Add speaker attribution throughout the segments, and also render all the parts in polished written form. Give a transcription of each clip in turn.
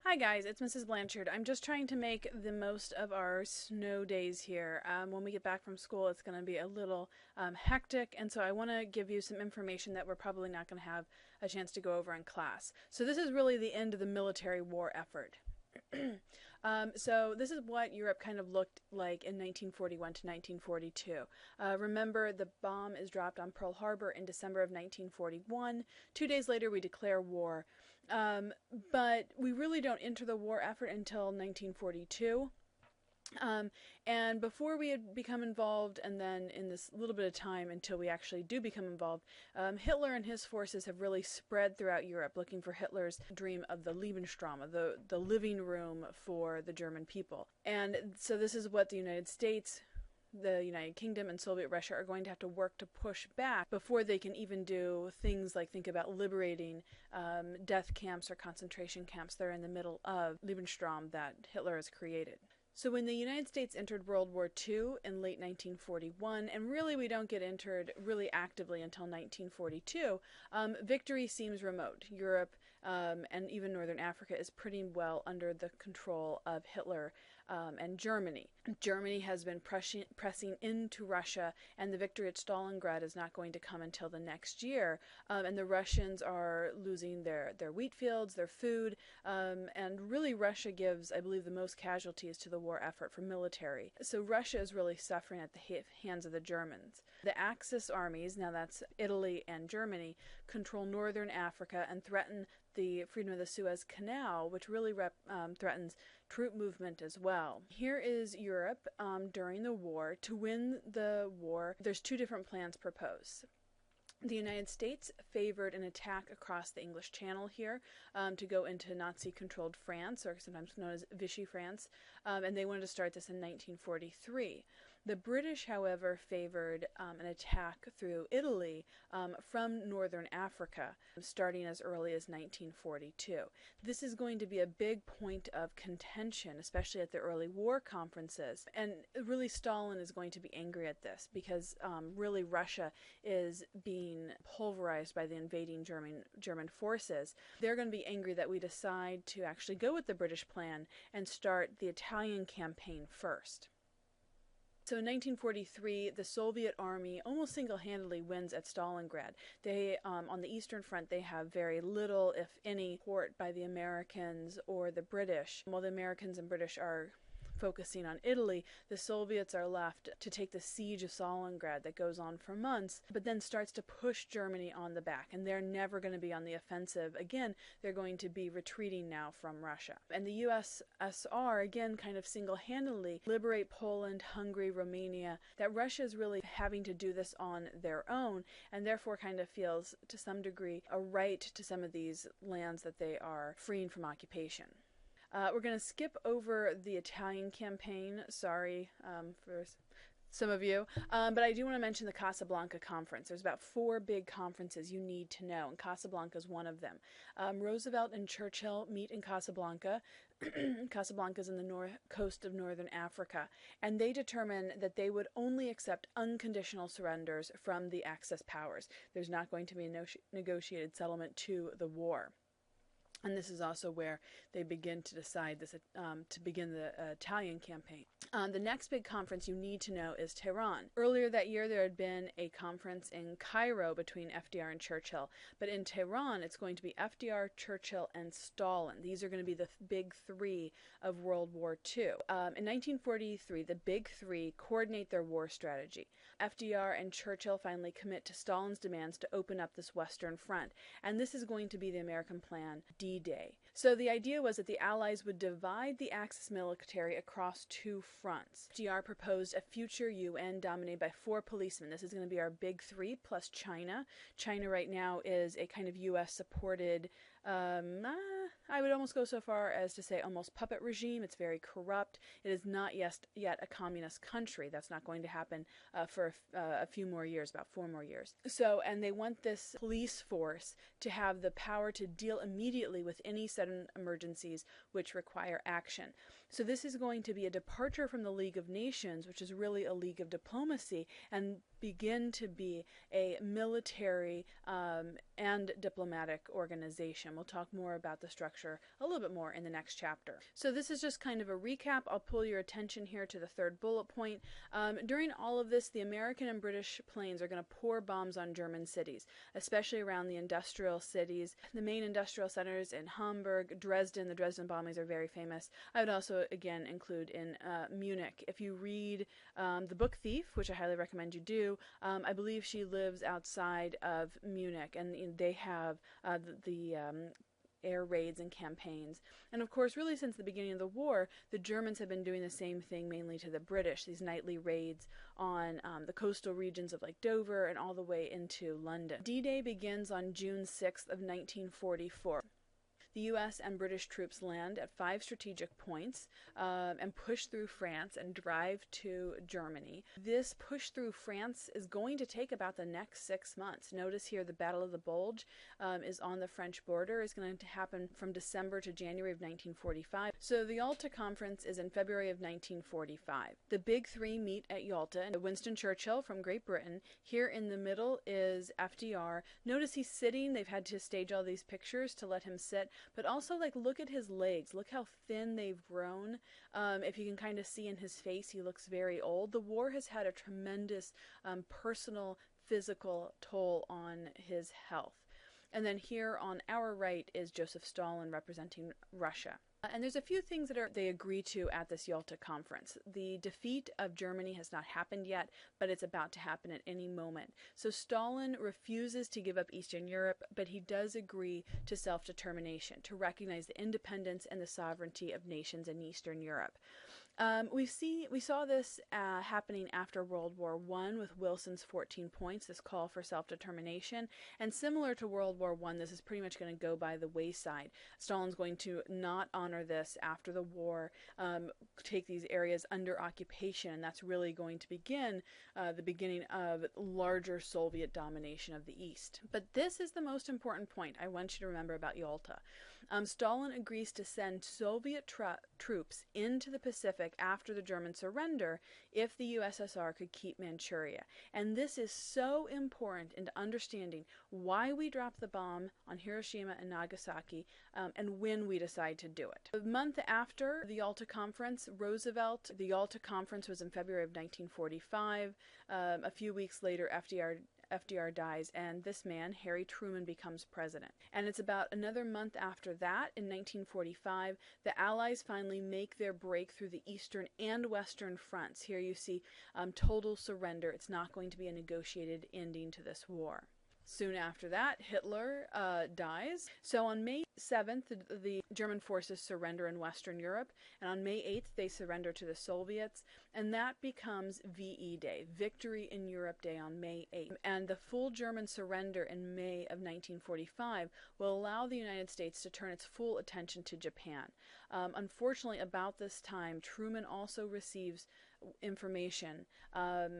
Speaker 1: Hi guys, it's Mrs. Blanchard. I'm just trying to make the most of our snow days here. When we get back from school, it's going to be a little hectic, and so I want to give you some information that we're probably not going to have a chance to go over in class. So this is really the end of the military war effort. So this is what Europe kind of looked like in 1941 to 1942. Remember, the bomb is dropped on Pearl Harbor in December of 1941. 2 days later, we declare war. But we really don't enter the war effort until 1942. And before we had become involved, and then in this little bit of time until we actually do become involved, Hitler and his forces have really spread throughout Europe looking for Hitler's dream of the Lebensraum, of the living room for the German people. And so this is what the United States, the United Kingdom, and Soviet Russia are going to have to work to push back before they can even do things like think about liberating death camps or concentration camps that are in the middle of Lebensraum that Hitler has created. So when the United States entered World War II in late 1941, and really we don't get entered really actively until 1942, victory seems remote. Europe and even Northern Africa is pretty well under the control of Hitler and Germany. Germany has been pressing into Russia, and the victory at Stalingrad is not going to come until the next year. And the Russians are losing their wheat fields, their food, and really Russia gives, I believe, the most casualties to the war effort for military. So Russia is really suffering at the hands of the Germans. The Axis armies, now that's Italy and Germany, control northern Africa and threaten the freedom of the Suez Canal, which really threatens troop movement as well. Here is Europe during the war. To win the war, there's two different plans proposed. The United States favored an attack across the English Channel here to go into Nazi-controlled France, or sometimes known as Vichy France, and they wanted to start this in 1943. The British, however, favored an attack through Italy from northern Africa, starting as early as 1942. This is going to be a big point of contention, especially at the early war conferences, and really Stalin is going to be angry at this because really Russia is being pulverized by the invading German forces. They're going to be angry that we decide to actually go with the British plan and start the Italian campaign first. So in 1943, the Soviet army almost single-handedly wins at Stalingrad. They, on the Eastern Front, they have very little, if any, support by the Americans or the British. While the Americans and British are focusing on Italy, the Soviets are left to take the siege of Stalingrad that goes on for months, but then starts to push Germany on the back, and they're never going to be on the offensive again. They're going to be retreating now from Russia. And the USSR, again, kind of single-handedly liberate Poland, Hungary, Romania, that Russia is really having to do this on their own, and therefore kind of feels, to some degree, a right to some of these lands that they are freeing from occupation. We're going to skip over the Italian campaign. Sorry for some of you. But I do want to mention the Casablanca Conference. There's about 4 big conferences you need to know, and Casablanca is one of them. Roosevelt and Churchill meet in Casablanca. Casablanca is in the north coast of northern Africa, and they determine that they would only accept unconditional surrenders from the Axis powers. There's not going to be a negotiated settlement to the war. And this is also where they begin to decide this to begin the Italian campaign. The next big conference you need to know is Tehran. Earlier that year there had been a conference in Cairo between FDR and Churchill, but in Tehran it's going to be FDR, Churchill, and Stalin. These are going to be the big 3 of World War II. In 1943, the big 3 coordinate their war strategy. FDR and Churchill finally commit to Stalin's demands to open up this Western Front, and this is going to be the American plan, D-Day. So the idea was that the Allies would divide the Axis military across 2 fronts. FDR proposed a future UN dominated by 4 policemen. This is going to be our big 3 plus China. China right now is a kind of US-supported, I would almost go so far as to say almost puppet regime. It's very corrupt. It is not yet a communist country. That's not going to happen for a few more years, about 4 more years. So, and they want this police force to have the power to deal immediately with any sudden emergencies which require action. So this is going to be a departure from the League of Nations, which is really a league of diplomacy, and begin to be a military and diplomatic organization. We'll talk more about the structure architecture a little bit more in the next chapter. So this is just kind of a recap. I'll pull your attention here to the third bullet point. During all of this, the American and British planes are going to pour bombs on German cities, especially around the industrial cities. The main industrial centers in Hamburg, Dresden. The Dresden bombings are very famous. I would also, again, include in Munich. If you read the book Thief, which I highly recommend you do, I believe she lives outside of Munich, and they have the air raids and campaigns. And of course, really since the beginning of the war, the Germans have been doing the same thing mainly to the British, these nightly raids on the coastal regions of like Dover and all the way into London. D-Day begins on June 6th of 1944. The U.S. and British troops land at 5 strategic points and push through France and drive to Germany. This push through France is going to take about the next 6 months. Notice here the Battle of the Bulge is on the French border. It's going to happen from December to January of 1945. So the Yalta Conference is in February of 1945. The big three meet at Yalta. And Winston Churchill from Great Britain. Here in the middle is FDR. Notice he's sitting. They've had to stage all these pictures to let him sit. But also, like, look at his legs. Look how thin they've grown. If you can kind of see in his face, he looks very old. The war has had a tremendous personal, physical toll on his health. And then here on our right is Joseph Stalin representing Russia. And there's a few things that they agree to at this Yalta conference. The defeat of Germany has not happened yet, but it's about to happen at any moment. So Stalin refuses to give up Eastern Europe, but he does agree to self-determination, to recognize the independence and the sovereignty of nations in Eastern Europe. We saw this happening after World War I with Wilson's 14 points, this call for self-determination. And similar to World War I, this is pretty much going to go by the wayside. Stalin's going to not honor this after the war, take these areas under occupation, and that's really going to begin the beginning of larger Soviet domination of the East. But this is the most important point I want you to remember about Yalta. Stalin agrees to send Soviet troops into the Pacific after the German surrender if the USSR could keep Manchuria. And this is so important into understanding why we dropped the bomb on Hiroshima and Nagasaki and when we decide to do it. A month after the Yalta Conference, the Yalta Conference was in February of 1945. A few weeks later, FDR dies, and this man, Harry Truman, becomes president. And it's about another month after that, in 1945, the Allies finally make their break through the eastern and western fronts. Here you see total surrender. It's not going to be a negotiated ending to this war. Soon after that, Hitler dies. So on May 7th, the German forces surrender in Western Europe, and on May 8th, they surrender to the Soviets, and that becomes VE Day, Victory in Europe Day on May 8th. And the full German surrender in May of 1945 will allow the United States to turn its full attention to Japan. Unfortunately, about this time, Truman also receives information,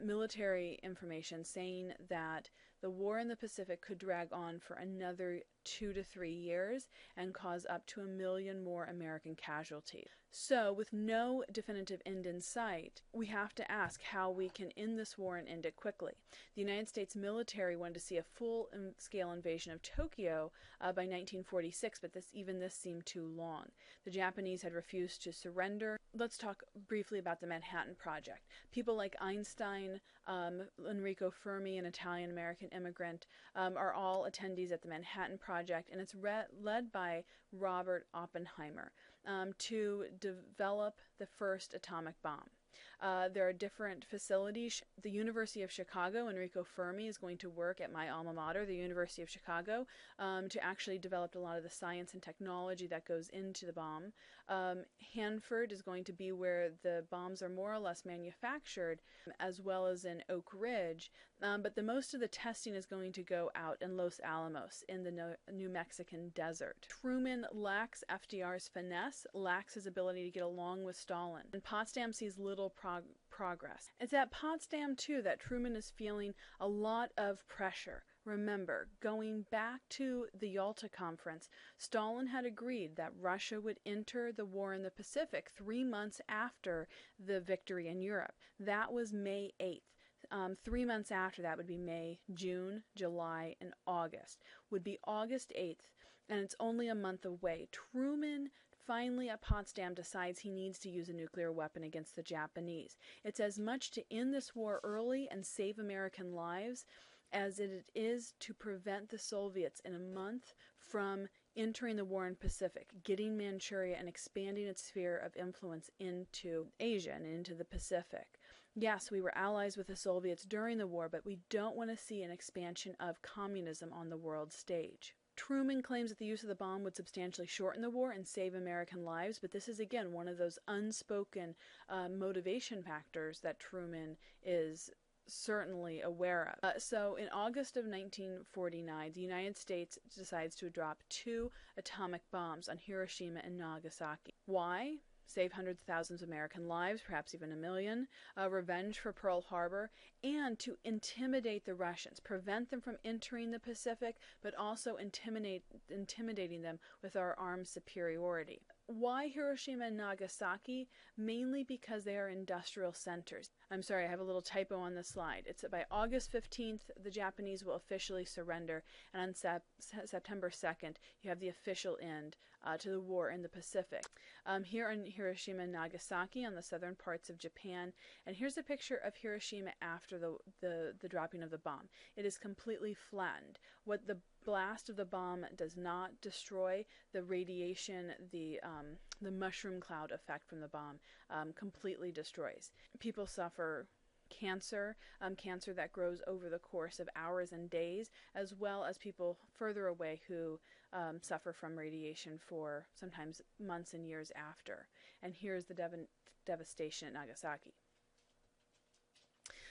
Speaker 1: military information, saying that the war in the Pacific could drag on for another 2 to 3 years and cause up to 1 million more American casualties. So, with no definitive end in sight, we have to ask how we can end this war and end it quickly. The United States military wanted to see a full-scale invasion of Tokyo by 1946, but this seemed too long. The Japanese had refused to surrender. Let's talk briefly about the Manhattan Project. People like Einstein, Enrico Fermi, an Italian-American immigrant, are all attendees at the Manhattan Project, and it's led by Robert Oppenheimer to develop the first atomic bomb. There are different facilities. The University of Chicago, Enrico Fermi is going to work at my alma mater, the University of Chicago, to actually develop a lot of the science and technology that goes into the bomb. Hanford is going to be where the bombs are more or less manufactured, as well as in Oak Ridge. But the most of the testing is going to go out in Los Alamos in the New Mexican desert. Truman lacks FDR's finesse, lacks his ability to get along with Stalin. And Potsdam sees little progress. It's at Potsdam, too, that Truman is feeling a lot of pressure. Remember, going back to the Yalta Conference, Stalin had agreed that Russia would enter the war in the Pacific 3 months after the victory in Europe. That was May 8th. 3 months after that would be May, June, July, and August. Would be August 8th and it's only a month away. Truman finally at Potsdam decides he needs to use a nuclear weapon against the Japanese. It's as much to end this war early and save American lives as it is to prevent the Soviets in a month from entering the war in Pacific, getting Manchuria and expanding its sphere of influence into Asia and into the Pacific. Yes, we were allies with the Soviets during the war, but we don't want to see an expansion of communism on the world stage. Truman claims that the use of the bomb would substantially shorten the war and save American lives, but this is again one of those unspoken motivation factors that Truman is certainly aware of. So in August of 1949, the United States decides to drop 2 atomic bombs on Hiroshima and Nagasaki. Why? Save hundreds of thousands of American lives, perhaps even a million, revenge for Pearl Harbor, and to intimidate the Russians, prevent them from entering the Pacific, but also intimidating them with our armed superiority. Why Hiroshima and Nagasaki? Mainly because they are industrial centers. I'm sorry, I have a little typo on the slide. It's by August 15th, the Japanese will officially surrender, and on September 2nd, you have the official end to the war in the Pacific. Here in Hiroshima and Nagasaki, on the southern parts of Japan, and here's a picture of Hiroshima after the dropping of the bomb. It is completely flattened. What the blast of the bomb does not destroy, the radiation, the mushroom cloud effect from the bomb completely destroys. People suffer cancer that grows over the course of hours and days, as well as people further away who suffer from radiation for sometimes months and years after. And here's the devastation at Nagasaki.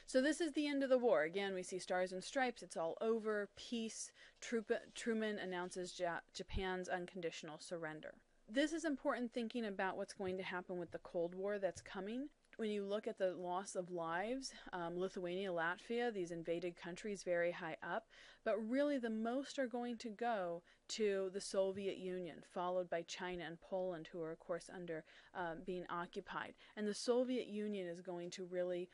Speaker 1: So this is the end of the war. Again, we see stars and stripes. It's all over. Peace. Truman announces Japan's unconditional surrender. This is important thinking about what's going to happen with the Cold War that's coming. When you look at the loss of lives, Lithuania, Latvia, these invaded countries very high up, but really the most are going to go to the Soviet Union, followed by China and Poland, who are of course under being occupied. And the Soviet Union is going to really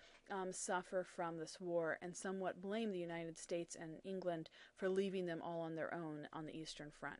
Speaker 1: suffer from this war and somewhat blame the United States and England for leaving them all on their own on the Eastern Front.